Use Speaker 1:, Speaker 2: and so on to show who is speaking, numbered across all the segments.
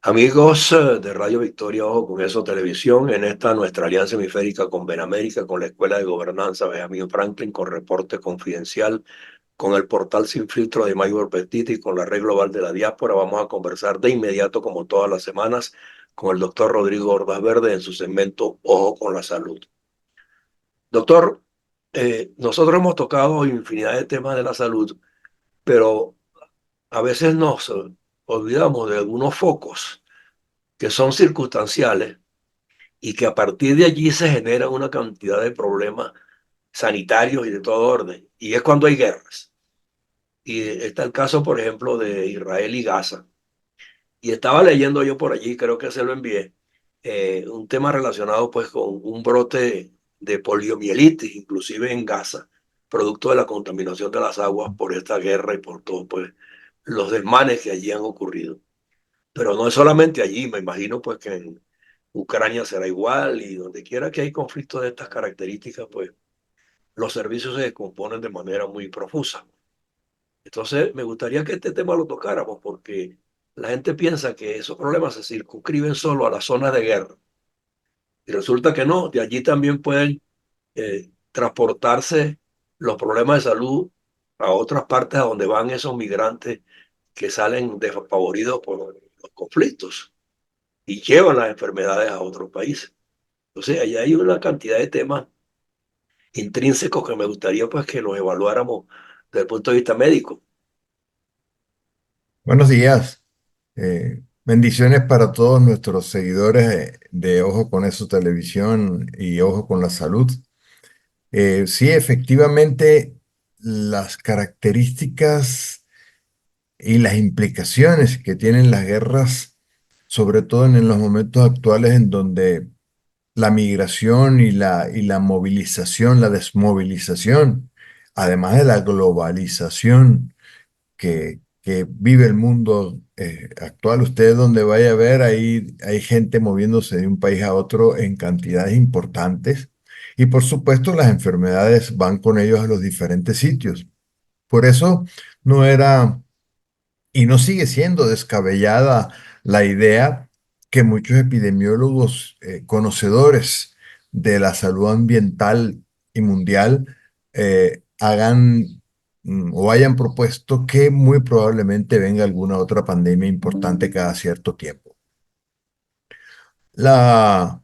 Speaker 1: Amigos de Radio Victoria, ojo con eso, televisión, en esta nuestra alianza hemisférica con Benamérica, con la Escuela de Gobernanza Benjamin Franklin, con Reporte Confidencial, con el portal Sin Filtro de Mayor Petit y con la Red Global de la Diáspora, vamos a conversar de inmediato, como todas las semanas, con el doctor Rodrigo Ordaz Verde en su segmento Ojo con la Salud. Doctor, nosotros hemos tocado infinidad de temas de la salud, pero a veces nos olvidamos de algunos focos que son circunstanciales y que a partir de allí se genera una cantidad de problemas sanitarios y de todo orden. Y es cuando hay guerras. Y está el caso, por ejemplo, de Israel y Gaza. Y estaba leyendo yo por allí, creo que se lo envié, un tema relacionado pues con un brote de poliomielitis, inclusive en Gaza, producto de la contaminación de las aguas por esta guerra y por todo pues los desmanes que allí han ocurrido. Pero no es solamente allí, me imagino pues que en Ucrania será igual y donde quiera que hay conflictos de estas características, pues los servicios se descomponen de manera muy profusa. Entonces, me gustaría que este tema lo tocáramos porque la gente piensa que esos problemas se circunscriben solo a las zonas de guerra. Y resulta que no, de allí también pueden transportarse los problemas de salud a otras partes a donde van esos migrantes que salen desfavoridos por los conflictos y llevan las enfermedades a otros países. Entonces, allá hay una cantidad de temas intrínsecos que me gustaría pues que los evaluáramos desde el punto de vista médico.
Speaker 2: Buenos días. Bendiciones para todos nuestros seguidores de Ojo con Eso Televisión y Ojo con la Salud. Sí, efectivamente, las características y las implicaciones que tienen las guerras, sobre todo en los momentos actuales en donde la migración y la movilización, la desmovilización, además de la globalización, que vive el mundo actual. Usted donde vaya a ver, ahí hay gente moviéndose de un país a otro en cantidades importantes. Y por supuesto las enfermedades van con ellos a los diferentes sitios. Por eso no era y no sigue siendo descabellada la idea que muchos epidemiólogos conocedores de la salud ambiental y mundial hagan o hayan propuesto que muy probablemente venga alguna otra pandemia importante cada cierto tiempo. La-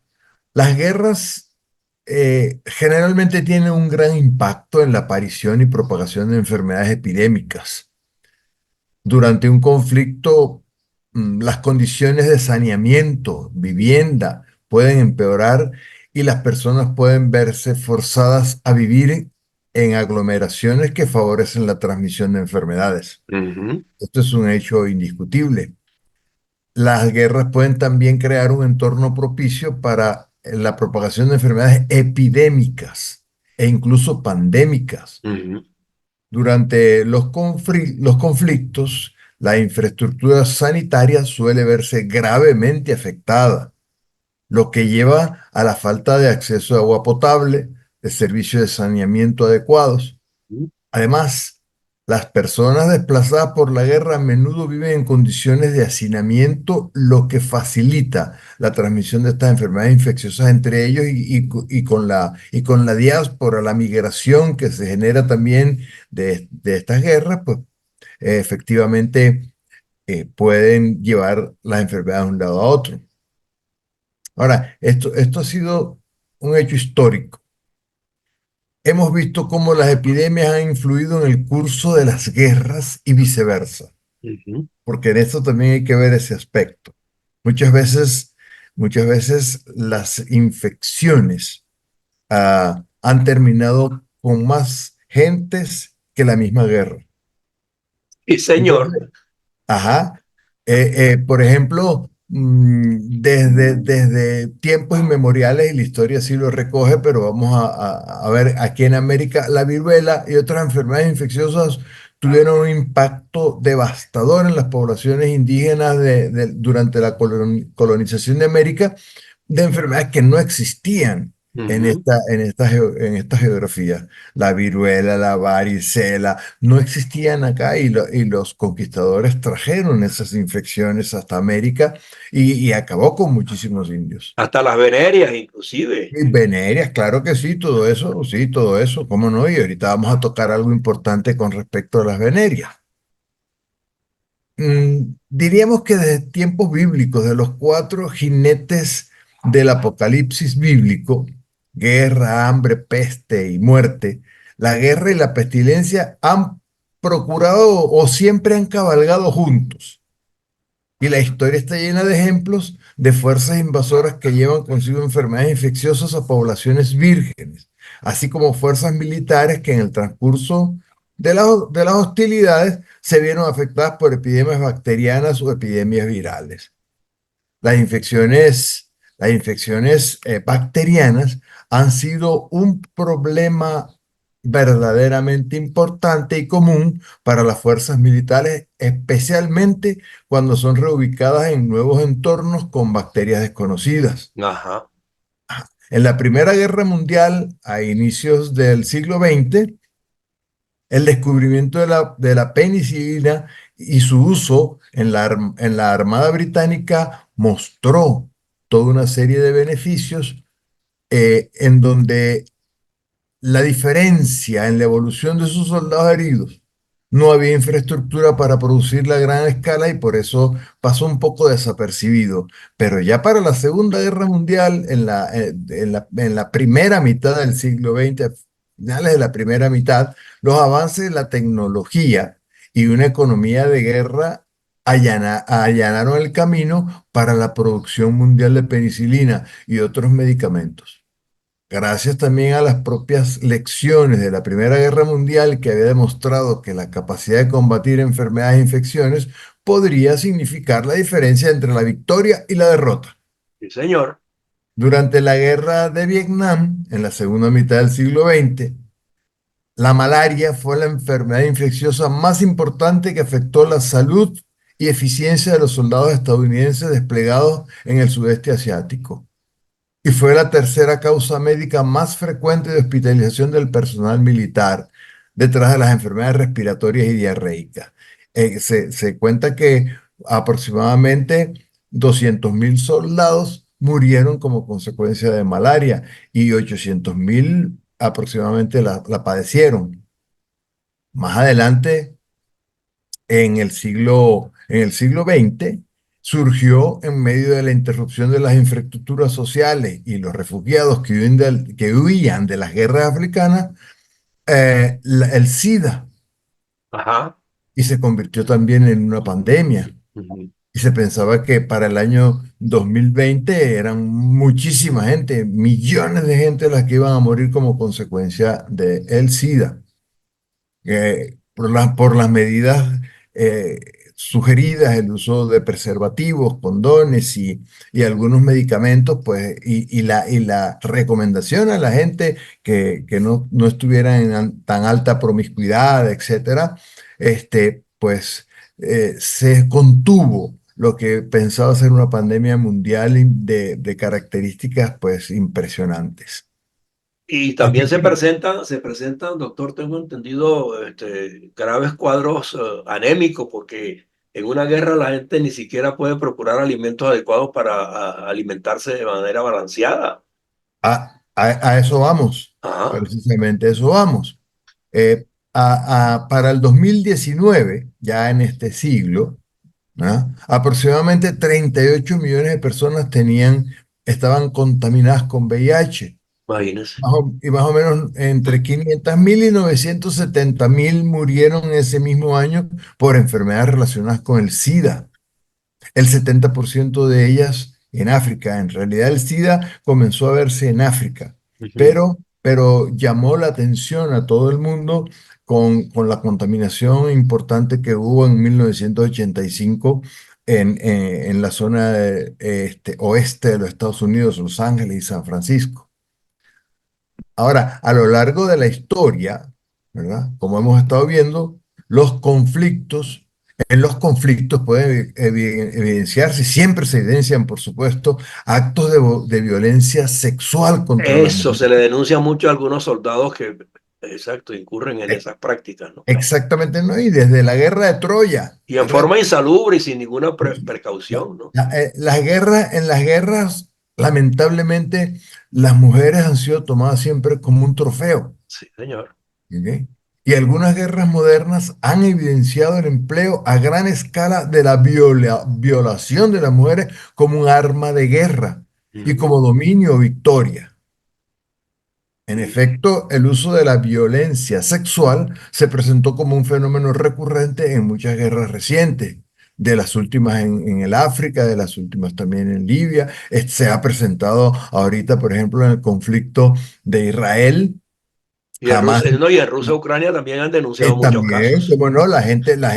Speaker 2: las guerras generalmente tienen un gran impacto en la aparición y propagación de enfermedades epidémicas. Durante un conflicto, las condiciones de saneamiento, vivienda, pueden empeorar y las personas pueden verse forzadas a vivir en aglomeraciones que favorecen la transmisión de enfermedades.
Speaker 1: Ujú,
Speaker 2: Esto es un hecho indiscutible. Las guerras pueden también crear un entorno propicio para la propagación de enfermedades epidémicas e incluso pandémicas.
Speaker 1: ujú.
Speaker 2: Durante los conflictos, la infraestructura sanitaria suele verse gravemente afectada, lo que lleva a la falta de acceso a agua potable, de servicios de saneamiento adecuados. Además, las personas desplazadas por la guerra a menudo viven en condiciones de hacinamiento, lo que facilita la transmisión de estas enfermedades infecciosas entre ellos y con la diáspora, la migración que se genera también de estas guerras, pues efectivamente pueden llevar las enfermedades de un lado a otro. Ahora, esto ha sido un hecho histórico. Hemos visto cómo las epidemias han influido en el curso de las guerras y viceversa,
Speaker 1: Ujú.
Speaker 2: porque en esto también hay que ver ese aspecto. Muchas veces, muchas veces las infecciones han terminado con más gentes que la misma guerra.
Speaker 1: Sí, señor.
Speaker 2: Entonces, ajá. Por ejemplo, desde tiempos inmemoriales, y la historia sí lo recoge, pero vamos a ver, aquí en América, la viruela y otras enfermedades infecciosas tuvieron un impacto devastador en las poblaciones indígenas durante la colonización de América, de enfermedades que no existían.
Speaker 1: Ujú.
Speaker 2: en esta geografía. La viruela, la varicela, no existían acá y los conquistadores trajeron esas infecciones hasta América y acabó con muchísimos indios.
Speaker 1: Hasta las venerias, inclusive.
Speaker 2: Y venerias, claro que sí, todo eso, cómo no, y ahorita vamos a tocar algo importante con respecto a las venerias. Diríamos que desde tiempos bíblicos, de los cuatro jinetes del apocalipsis bíblico, guerra, hambre, peste y muerte, la guerra y la pestilencia han procurado o siempre han cabalgado juntos. Y la historia está llena de ejemplos de fuerzas invasoras que llevan consigo enfermedades infecciosas a poblaciones vírgenes, así como fuerzas militares que en el transcurso de las hostilidades se vieron afectadas por epidemias bacterianas o epidemias virales. Las infecciones bacterianas han sido un problema verdaderamente importante y común para las fuerzas militares, especialmente cuando son reubicadas en nuevos entornos con bacterias desconocidas.
Speaker 1: Ajá.
Speaker 2: En la Primera Guerra Mundial, a inicios del siglo XX, el descubrimiento de la penicilina y su uso en la Armada Británica mostró toda una serie de beneficios en donde la diferencia en la evolución de sus soldados heridos. No había infraestructura para producirla a gran escala y por eso pasó un poco desapercibido. Pero ya para la Segunda Guerra Mundial, en la primera mitad del siglo XX, a finales de la primera mitad, los avances de la tecnología y una economía de guerra allanaron el camino para la producción mundial de penicilina y otros medicamentos. Gracias también a las propias lecciones de la Primera Guerra Mundial que había demostrado que la capacidad de combatir enfermedades e infecciones podría significar la diferencia entre la victoria y la derrota.
Speaker 1: Sí, señor.
Speaker 2: Durante la Guerra de Vietnam, en la segunda mitad del siglo XX, la malaria fue la enfermedad infecciosa más importante que afectó la salud y eficiencia de los soldados estadounidenses desplegados en el sudeste asiático y fue la tercera causa médica más frecuente de hospitalización del personal militar, detrás de las enfermedades respiratorias y diarreicas. Se cuenta que aproximadamente 200.000 soldados murieron como consecuencia de malaria y 800.000 aproximadamente la padecieron. Más adelante, en el siglo XX, surgió en medio de la interrupción de las infraestructuras sociales y los refugiados que huían de las guerras africanas, el SIDA,
Speaker 1: Ajá.
Speaker 2: y se convirtió también en una pandemia.
Speaker 1: Ujú.
Speaker 2: Y se pensaba que para el año 2020 eran muchísima gente, millones de gente las que iban a morir como consecuencia del SIDA. Por las medidas eh, sugeridas, el uso de preservativos, condones y algunos medicamentos, pues, y la recomendación a la gente que no estuviera en tan alta promiscuidad, etcétera, pues se contuvo lo que pensaba ser una pandemia mundial de características pues impresionantes.
Speaker 1: Y también
Speaker 2: Así que
Speaker 1: se presentan, doctor, tengo entendido, graves cuadros anémicos, porque en una guerra la gente ni siquiera puede procurar alimentos adecuados para alimentarse de manera balanceada.
Speaker 2: a eso vamos,
Speaker 1: Ajá.
Speaker 2: precisamente a eso vamos. Para el 2019, ya en este siglo, ¿ah? Aproximadamente 38 millones de personas estaban contaminadas con VIH.
Speaker 1: Imagínense.
Speaker 2: Y más o menos entre 500.000 y 970.000 murieron ese mismo año por enfermedades relacionadas con el SIDA. El 70% de ellas en África. En realidad el SIDA comenzó a verse en África,
Speaker 1: Ujú.
Speaker 2: pero llamó la atención a todo el mundo con la contaminación importante que hubo en 1985 en la zona oeste de los Estados Unidos, Los Ángeles y San Francisco. Ahora, a lo largo de la historia, ¿verdad? Como hemos estado viendo, los conflictos En los conflictos pueden evidenciarse, siempre se evidencian, por supuesto, actos de violencia sexual contra la
Speaker 1: Eso,
Speaker 2: mujer.
Speaker 1: se le denuncia mucho a algunos soldados que, exacto, incurren en
Speaker 2: E-
Speaker 1: esas prácticas, ¿no?
Speaker 2: Exactamente, ¿no? Y desde la guerra de Troya,
Speaker 1: Y en
Speaker 2: ¿verdad?
Speaker 1: forma insalubre y sin ninguna
Speaker 2: La-
Speaker 1: precaución, ¿no?
Speaker 2: las guerras, en las guerras, lamentablemente, las mujeres han sido tomadas siempre como un trofeo.
Speaker 1: Sí, señor.
Speaker 2: ¿Ok? Y algunas guerras modernas han evidenciado el empleo a gran escala de la violación de las mujeres como un arma de guerra y
Speaker 1: Ujú.
Speaker 2: como dominio o victoria. En
Speaker 1: Sí,
Speaker 2: efecto, el uso de la violencia sexual se presentó como un fenómeno recurrente en muchas guerras recientes, de las últimas en el África, de las últimas también en Libia. Se ha presentado ahorita, por ejemplo, en el conflicto de Israel.
Speaker 1: y en
Speaker 2: Jamás.
Speaker 1: Rusia, no, y en Rusia, Ucrania también han denunciado muchos
Speaker 2: También,
Speaker 1: casos.
Speaker 2: como no, la gente de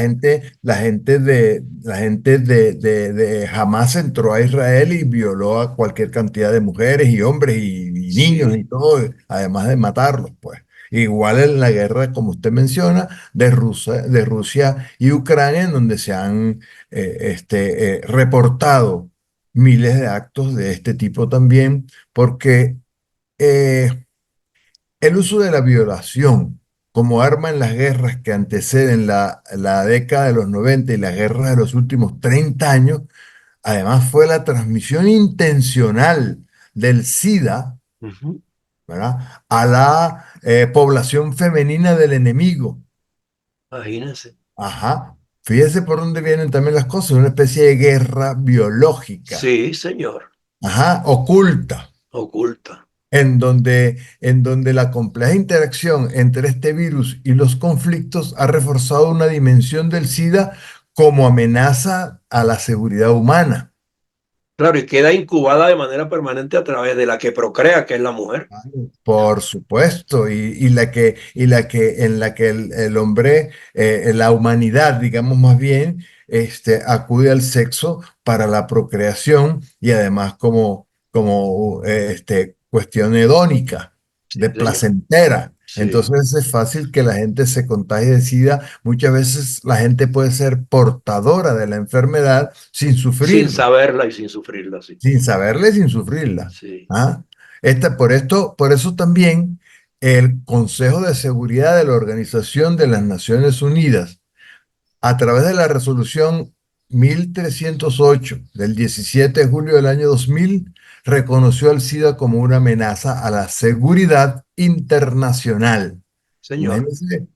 Speaker 2: Hamas entró a Israel y violó a cualquier cantidad de mujeres y hombres y niños y
Speaker 1: Sí,
Speaker 2: todo, además de matarlos, pues. Igual en la guerra, como usted menciona, de Rusia y Ucrania, en donde se han reportado miles de actos de este tipo también, porque eh, el uso de la violación como arma en las guerras que anteceden la década de los 90 y las guerras de los últimos 30 años, además fue la transmisión intencional del SIDA,
Speaker 1: ujú.
Speaker 2: ¿verdad? A la población femenina del enemigo.
Speaker 1: Imagínense.
Speaker 2: Ajá. Fíjese por dónde vienen también las cosas, una especie de guerra biológica,
Speaker 1: Sí, señor.
Speaker 2: ajá, oculta.
Speaker 1: Oculta.
Speaker 2: En donde la compleja interacción entre este virus y los conflictos ha reforzado una dimensión del SIDA como amenaza a la seguridad humana.
Speaker 1: Claro, y queda incubada de manera permanente a través de la que procrea, que es la mujer.
Speaker 2: Por supuesto, en la que el hombre, la humanidad, digamos más bien, acude al sexo para la procreación y además como cuestión hedónica,
Speaker 1: Sí,
Speaker 2: de
Speaker 1: señor.
Speaker 2: placentera.
Speaker 1: Sí.
Speaker 2: Entonces es fácil que la gente se contagie de SIDA. Muchas veces la gente puede ser portadora de la enfermedad sin
Speaker 1: Sin
Speaker 2: sufrirla.
Speaker 1: saberla y sin sufrirla, sí.
Speaker 2: Sin saberla y sin sufrirla.
Speaker 1: Sí.
Speaker 2: ¿Ah? Por eso también el Consejo de Seguridad de la Organización de las Naciones Unidas, a través de la resolución 1308 del 17 de julio del año 2000, reconoció al SIDA como una amenaza a la seguridad internacional.
Speaker 1: Señor.
Speaker 2: Imagínense,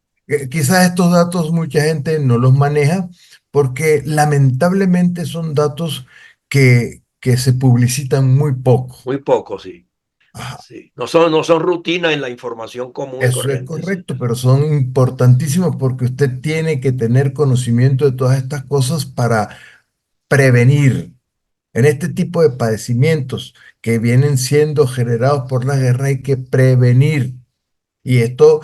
Speaker 2: quizás estos datos mucha gente no los maneja porque lamentablemente son datos que se publicitan muy poco.
Speaker 1: Muy poco, sí.
Speaker 2: Ajá,
Speaker 1: Sí. No son rutina en la información común y
Speaker 2: eso es
Speaker 1: corriente, sí.
Speaker 2: correcto, pero son importantísimos porque usted tiene que tener conocimiento de todas estas cosas para prevenir en este tipo de padecimientos que vienen siendo generados por la guerra. Hay que prevenir. Y esto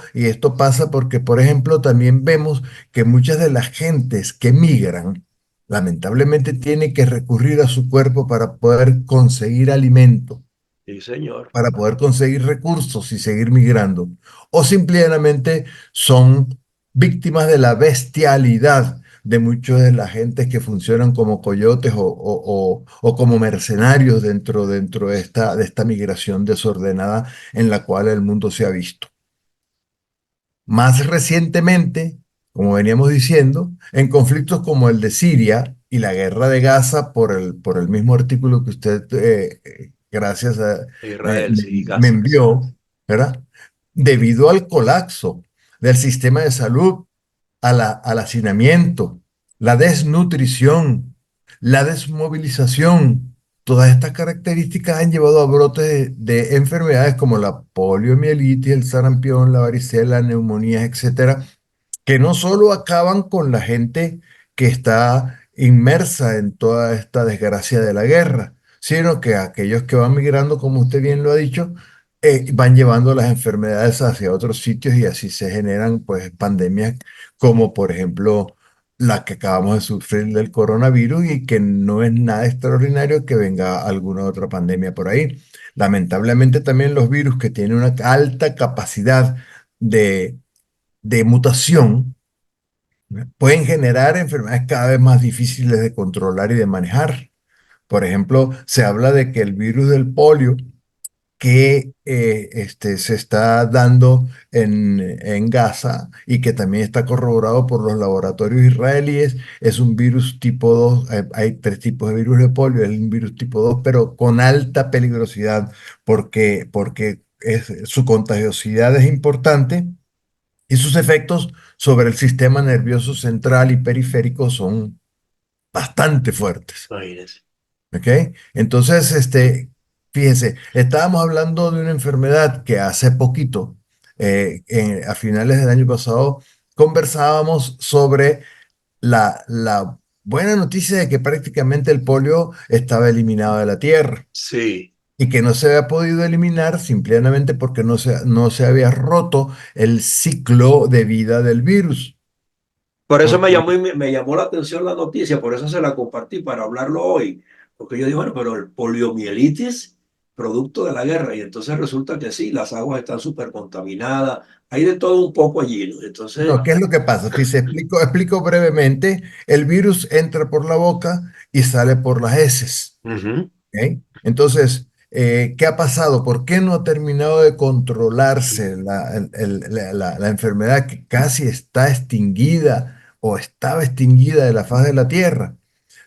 Speaker 2: pasa porque, por ejemplo, también vemos que muchas de las gentes que migran, lamentablemente, tienen que recurrir a su cuerpo para poder conseguir alimento,
Speaker 1: Sí, señor.
Speaker 2: para poder conseguir recursos y seguir migrando. O simplemente son víctimas de la bestialidad de muchos de las gentes que funcionan como coyotes o como mercenarios dentro de esta migración desordenada en la cual el mundo se ha visto. Más recientemente, como veníamos diciendo, en conflictos como el de Siria y la guerra de Gaza, por el mismo artículo que usted, gracias a,
Speaker 1: Israel, sí,
Speaker 2: me
Speaker 1: Gaza, sí.
Speaker 2: envió, ¿verdad? Debido al colapso del sistema de salud, al hacinamiento, la desnutrición, la desmovilización. Todas estas características han llevado a brotes de enfermedades como la poliomielitis, el sarampión, la varicela, neumonías, etcétera, que no solo acaban con la gente que está inmersa en toda esta desgracia de la guerra, sino que aquellos que van migrando, como usted bien lo ha dicho, van llevando las enfermedades hacia otros sitios y así se generan pues pandemias como por ejemplo la que acabamos de sufrir del coronavirus y que no es nada extraordinario que venga alguna otra pandemia por ahí. Lamentablemente también los virus que tienen una alta capacidad de mutación pueden generar enfermedades cada vez más difíciles de controlar y de manejar. Por ejemplo, se habla de que el virus del polio que se está dando en Gaza y que también está corroborado por los laboratorios israelíes. Es un virus tipo 2. Hay tres tipos de virus de polio, es un virus tipo 2, pero con alta peligrosidad porque su contagiosidad es importante y sus efectos sobre el sistema nervioso central y periférico son bastante fuertes.
Speaker 1: Imagínense.
Speaker 2: ¿Ok? Entonces, fíjense, estábamos hablando de una enfermedad que hace poquito, a finales del año pasado, conversábamos sobre la buena noticia de que prácticamente el polio estaba eliminado de la Tierra
Speaker 1: Sí.
Speaker 2: y que no se había podido eliminar simplemente porque no se había roto el ciclo de vida del virus.
Speaker 1: Por eso me
Speaker 2: Porque
Speaker 1: llamó, me llamó la atención la noticia, por eso se la compartí para hablarlo hoy. Porque yo digo, bueno, pero el poliomielitis, producto de la guerra, y entonces resulta que sí, las aguas están súper contaminadas, hay de todo un poco allí, ¿no? Entonces,
Speaker 2: No, ¿qué es lo que pasa? Fíjese, explico brevemente. El virus entra por la boca y sale por las heces.
Speaker 1: ujú,
Speaker 2: ¿Ok? Entonces, ¿qué ha pasado? ¿Por qué no ha terminado de controlarse la enfermedad que casi está extinguida o estaba extinguida de la faz de la Tierra?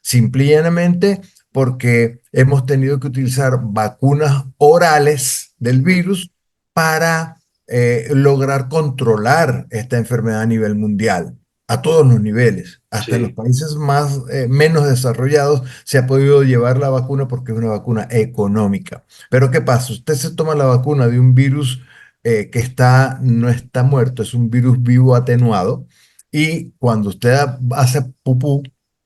Speaker 2: Simple y llanamente porque hemos tenido que utilizar vacunas orales del virus para lograr controlar esta enfermedad a nivel mundial, a todos los niveles, hasta en los
Speaker 1: sí,
Speaker 2: países menos desarrollados se ha podido llevar la vacuna porque es una vacuna económica. Pero ¿qué pasa? Usted se toma la vacuna de un virus no está muerto, es un virus vivo atenuado, y cuando usted hace pupú,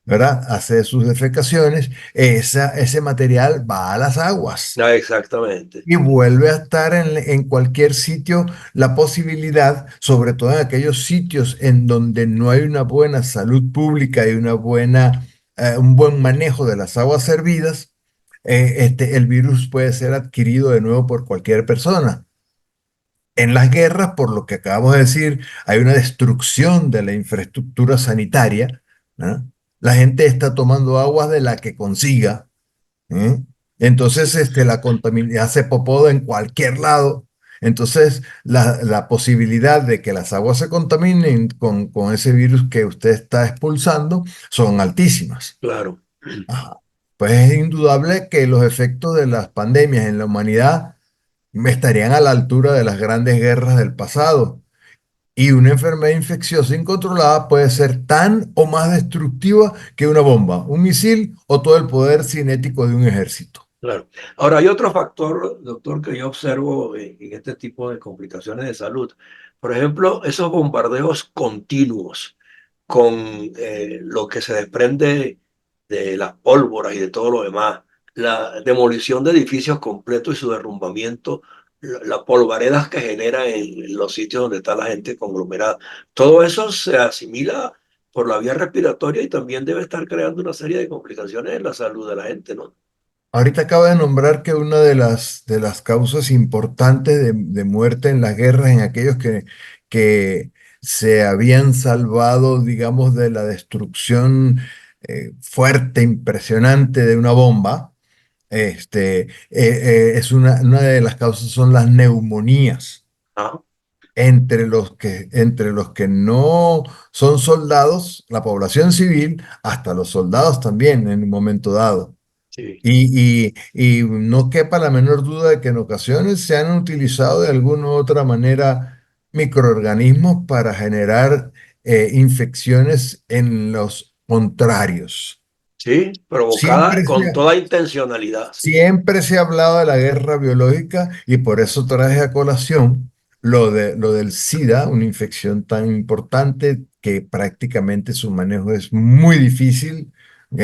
Speaker 2: ¿verdad? Hace sus defecaciones, ese material va a las aguas
Speaker 1: ah, exactamente,
Speaker 2: y vuelve a estar en cualquier sitio. La posibilidad, sobre todo en aquellos sitios en donde no hay una buena salud pública y un buen manejo de las aguas servidas, el virus puede ser adquirido de nuevo por cualquier persona. En las guerras, por lo que acabamos de decir, hay una destrucción de la infraestructura sanitaria, ¿no? La gente está tomando agua de la que consiga. ¿Eh? Entonces, la contaminación se popó en cualquier lado. Entonces, la posibilidad de que las aguas se contaminen con ese virus que usted está expulsando son altísimas.
Speaker 1: claro.
Speaker 2: Ajá. Pues es indudable que los efectos de las pandemias en la humanidad estarían a la altura de las grandes guerras del pasado. Y una enfermedad infecciosa incontrolada puede ser tan o más destructiva que una bomba, un misil o todo el poder cinético de un ejército.
Speaker 1: Claro. Ahora, hay otro factor, doctor, que yo observo en este tipo de complicaciones de salud. Por ejemplo, esos bombardeos continuos con lo que se desprende de las pólvoras y de todo lo demás, la demolición de edificios completos y su derrumbamiento, las polvaredas que genera en los sitios donde está la gente conglomerada. Todo eso se asimila por la vía respiratoria y también debe estar creando una serie de complicaciones en la salud de la gente, ¿no?
Speaker 2: Ahorita acaba de nombrar que una de las causas importantes de muerte en las guerras, en aquellos que se habían salvado, digamos, de la destrucción fuerte, impresionante de una bomba, es una de las causas son las neumonías.
Speaker 1: Ah,
Speaker 2: Entre los que no son soldados, la población civil, hasta los soldados también en un momento dado.
Speaker 1: sí.
Speaker 2: Y no quepa la menor duda de que en ocasiones se han utilizado de alguna u otra manera microorganismos para generar infecciones en los contrarios.
Speaker 1: Sí, provocada
Speaker 2: Siempre
Speaker 1: con
Speaker 2: se,
Speaker 1: toda intencionalidad, sí.
Speaker 2: Siempre se ha hablado de la guerra biológica y por eso traje a colación lo del SIDA, una infección tan importante que prácticamente su manejo es muy difícil, ¿ok?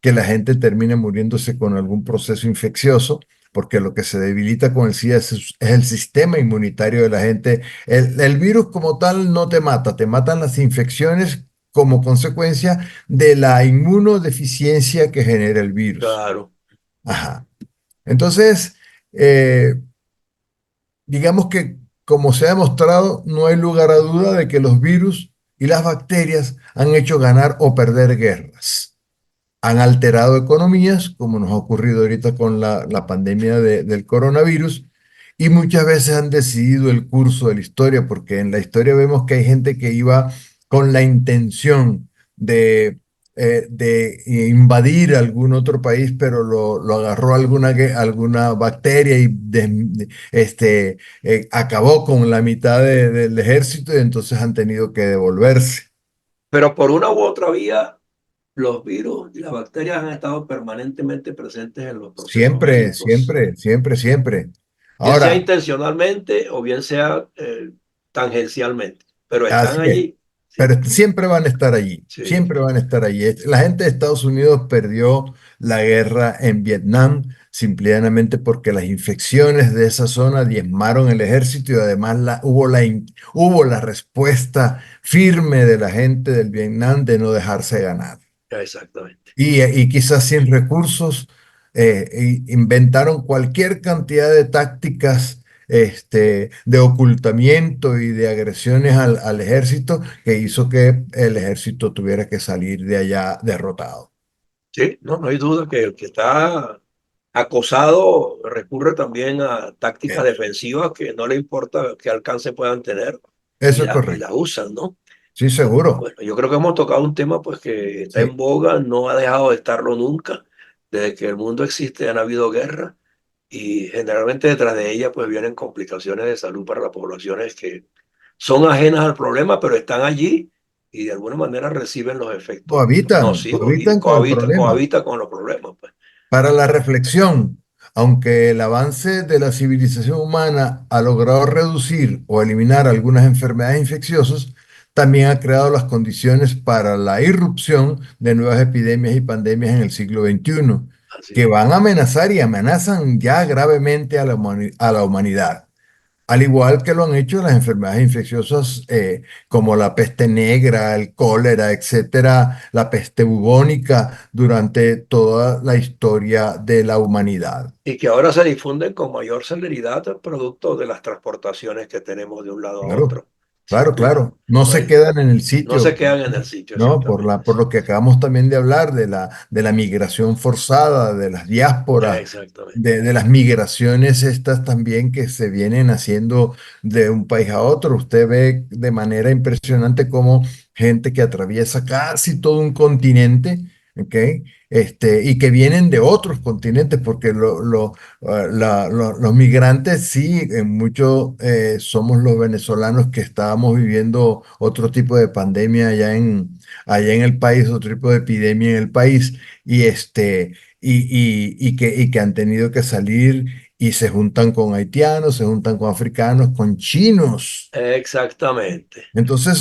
Speaker 2: Que la gente termine muriéndose con algún proceso infeccioso, porque lo que se debilita con el SIDA es el sistema inmunitario de la gente. El virus como tal no te mata, te matan las infecciones como consecuencia de la inmunodeficiencia que genera el virus.
Speaker 1: Claro,
Speaker 2: Ajá. Entonces, eh, digamos que, como se ha demostrado, no hay lugar a duda de que los virus y las bacterias han hecho ganar o perder guerras. Han alterado economías, como nos ha ocurrido ahorita con la pandemia del coronavirus, y muchas veces han decidido el curso de la historia, porque en la historia vemos que hay gente que iba con la intención de invadir algún otro país, pero lo agarró alguna bacteria y acabó con la mitad del ejército y entonces han tenido que devolverse.
Speaker 1: Pero por una u otra vía, los virus y las bacterias han estado permanentemente presentes en los procesos
Speaker 2: Siempre,
Speaker 1: bélicos,
Speaker 2: siempre, siempre, siempre.
Speaker 1: bien sea
Speaker 2: Ahora,
Speaker 1: intencionalmente o bien sea tangencialmente, pero están
Speaker 2: así es.
Speaker 1: allí. Sí,
Speaker 2: Pero siempre van a estar allí,
Speaker 1: sí,
Speaker 2: siempre van a estar allí. La gente de Estados Unidos perdió la guerra en Vietnam simplemente porque las infecciones de esa zona diezmaron el ejército y además hubo la respuesta firme de la gente del Vietnam de no dejarse ganar.
Speaker 1: exactamente.
Speaker 2: Y quizás sin recursos, inventaron cualquier cantidad de tácticas de ocultamiento y de agresiones al ejército que hizo que el ejército tuviera que salir de allá derrotado.
Speaker 1: Sí, no, no hay duda que el que está acosado recurre también a tácticas
Speaker 2: Eh,
Speaker 1: defensivas que no le importa qué alcance puedan tener
Speaker 2: Eso es
Speaker 1: y
Speaker 2: correcto.
Speaker 1: la usan, ¿no?
Speaker 2: Sí, seguro.
Speaker 1: Bueno, yo creo que hemos tocado un tema pues que está en
Speaker 2: Sí.
Speaker 1: boga, no ha dejado de estarlo nunca. Desde que el mundo existe han habido guerras y generalmente detrás de ellas pues vienen complicaciones de salud para las poblaciones que son ajenas al problema, pero están allí y de alguna manera reciben los efectos nocivos y
Speaker 2: Cohabitan con el problema.
Speaker 1: cohabitan con los problemas, pues.
Speaker 2: Para la reflexión, aunque el avance de la civilización humana ha logrado reducir o eliminar algunas enfermedades infecciosas, también ha creado las condiciones para la irrupción de nuevas epidemias y pandemias en el siglo XXI,
Speaker 1: Así
Speaker 2: que
Speaker 1: es.
Speaker 2: van a amenazar y amenazan ya gravemente a la humanidad. Al igual que lo han hecho las enfermedades infecciosas como la peste negra, el cólera, etcétera, la peste bubónica durante toda la historia de la humanidad.
Speaker 1: Y que ahora se difunden con mayor celeridad producto de las transportaciones que tenemos de un lado a
Speaker 2: Claro,
Speaker 1: otro, sin
Speaker 2: claro,
Speaker 1: duda.
Speaker 2: claro. No
Speaker 1: No
Speaker 2: se
Speaker 1: hay,
Speaker 2: quedan en el
Speaker 1: no se
Speaker 2: sitio,
Speaker 1: quedan en el sitio,
Speaker 2: ¿no?
Speaker 1: exactamente.
Speaker 2: Por lo que acabamos también de hablar de la migración forzada, de las diásporas,
Speaker 1: Exactamente.
Speaker 2: de las migraciones estas también que se vienen haciendo de un país a otro. Usted ve de manera impresionante cómo gente que atraviesa casi todo un continente, ¿ok? Y que vienen de otros continentes, porque los migrantes sí, en mucho somos los venezolanos que estábamos viviendo otro tipo de pandemia allá en el país, otro tipo de epidemia en el país, y, y que han tenido que salir y se juntan con haitianos, se juntan con africanos, con chinos.
Speaker 1: Exactamente.
Speaker 2: Entonces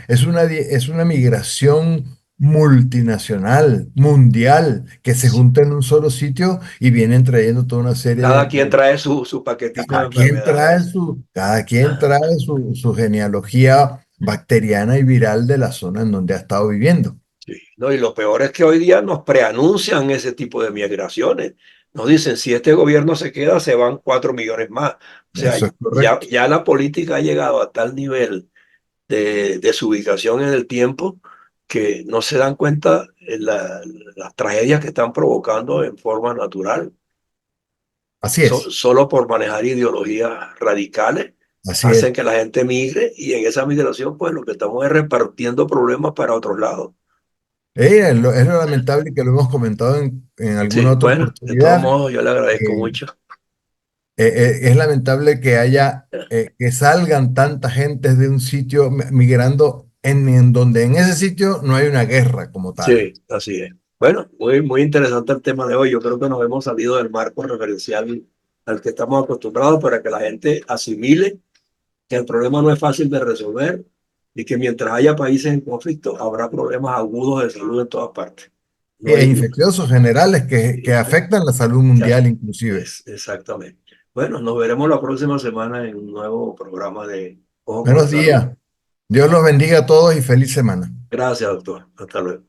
Speaker 2: es una migración multinacional, mundial, que se junta en un solo sitio y vienen trayendo toda una serie
Speaker 1: Cada quien trae su paquetico de enfermedades.
Speaker 2: cada quien trae su genealogía bacteriana y viral de la zona en donde ha estado viviendo.
Speaker 1: Sí, no, y lo peor es que hoy día nos preanuncian ese tipo de migraciones. Nos dicen, si este gobierno se queda, se van 4 millones más. O sea,
Speaker 2: Eso es correcto.
Speaker 1: ya la política ha llegado a tal nivel de su ubicación en el tiempo que no se dan cuenta las tragedias que están provocando en forma natural.
Speaker 2: Así es,
Speaker 1: Solo por manejar ideologías radicales
Speaker 2: así es.
Speaker 1: hacen que la gente migre y en esa migración pues lo que estamos es repartiendo problemas para otros lados.
Speaker 2: Es lo lamentable que lo hemos comentado en alguna
Speaker 1: Sí,
Speaker 2: otra
Speaker 1: bueno, de todos
Speaker 2: oportunidad.
Speaker 1: modos yo le agradezco
Speaker 2: eh,
Speaker 1: mucho.
Speaker 2: es lamentable que que salgan tanta gente de un sitio migrando en donde en ese sitio no hay una guerra como tal.
Speaker 1: Sí, así es. Bueno, muy interesante el tema de hoy. Yo creo que nos hemos salido del marco referencial al que estamos acostumbrados para que la gente asimile que el problema no es fácil de resolver y que mientras haya países en conflicto habrá problemas agudos de salud en todas partes. No
Speaker 2: E
Speaker 1: hay duda.
Speaker 2: infecciosos generales que afectan la salud mundial inclusive.
Speaker 1: Es exactamente. Bueno, nos veremos la próxima semana en un nuevo programa de Ojo con la
Speaker 2: Buenos
Speaker 1: Salud.
Speaker 2: días. Dios los bendiga a todos y feliz semana.
Speaker 1: Gracias, doctor. Hasta luego.